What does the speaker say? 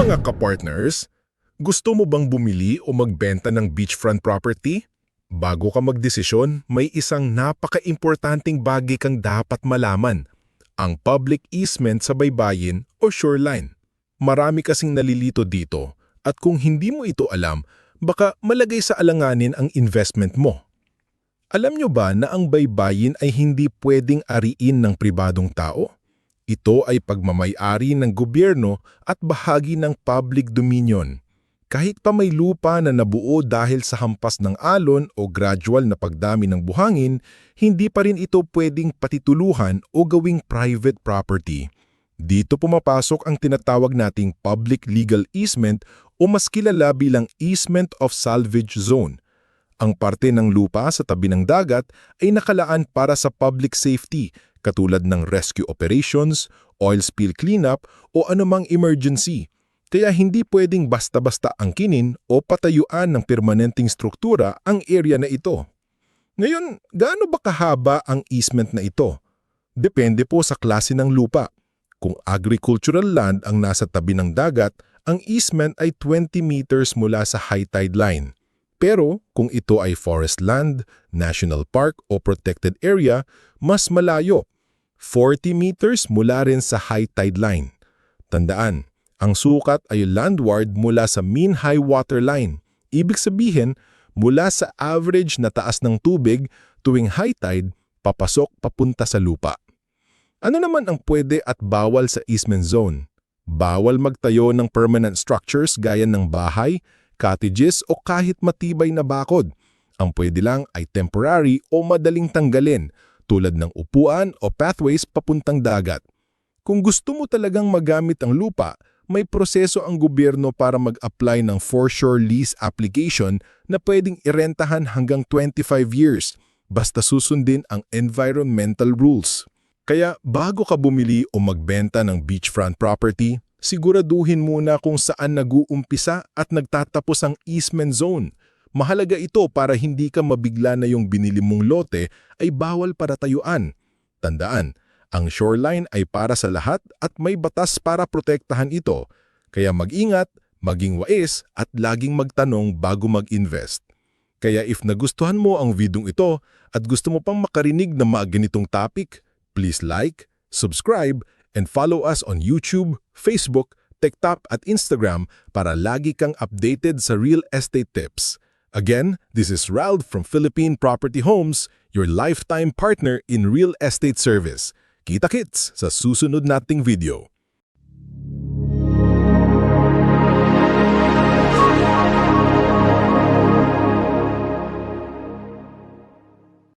Mga kapartners, gusto mo bang bumili o magbenta ng beachfront property? Bago ka magdesisyon, may isang napaka-importanting bagay kang dapat malaman, ang public easement sa baybayin o shoreline. Marami kasing nalilito dito at kung hindi mo ito alam, baka malagay sa alanganin ang investment mo. Alam nyo ba na ang baybayin ay hindi pwedeng ariin ng pribadong tao? Ito ay pagmamay-ari ng gobyerno at bahagi ng public dominion. Kahit pa may lupa na nabuo dahil sa hampas ng alon o gradual na pagdami ng buhangin, hindi pa rin ito pwedeng patituluhan o gawing private property. Dito pumapasok ang tinatawag nating public legal easement o mas kilala bilang easement of salvage zone. Ang parte ng lupa sa tabi ng dagat ay nakalaan para sa public safety katulad ng rescue operations, oil spill cleanup o anumang emergency. Kaya hindi pwedeng basta-basta angkinin o patayuan ng permanenteng struktura ang area na ito. Ngayon, gaano ba kahaba ang easement na ito? Depende po sa klase ng lupa. Kung agricultural land ang nasa tabi ng dagat, ang easement ay 20 meters mula sa high tide line. Pero kung ito ay forest land, national park o protected area, mas malayo, 40 meters mula rin sa high tide line. Tandaan, ang sukat ay landward mula sa mean high water line. Ibig sabihin, mula sa average na taas ng tubig tuwing high tide, papasok papunta sa lupa. Ano naman ang pwede at bawal sa easement zone? Bawal magtayo ng permanent structures gaya ng bahay, cottages o kahit matibay na bakod. Ang pwede lang ay temporary o madaling tanggalin tulad ng upuan o pathways papuntang dagat. Kung gusto mo talagang magamit ang lupa, may proseso ang gobyerno para mag-apply ng foreshore lease application na pwedeng irentahan hanggang 25 years basta susundin ang environmental rules. Kaya bago ka bumili o magbenta ng beachfront property, siguraduhin muna kung saan nag-uumpisa at nagtatapos ang easement zone. Mahalaga ito para hindi ka mabigla na yung binili mong lote ay bawal para tayuan. Tandaan, ang shoreline ay para sa lahat at may batas para protektahan ito. Kaya mag-ingat, maging wais at laging magtanong bago mag-invest. Kaya if nagustuhan mo ang videong ito at gusto mo pang makarinig ng mga ganitong topic, please like, subscribe, and follow us on YouTube, Facebook, TikTok at Instagram para lagi kang updated sa real estate tips. Again, this is Ralph from Philippine Property Homes, your lifetime partner in real estate service. Kita-kits sa susunod nating video.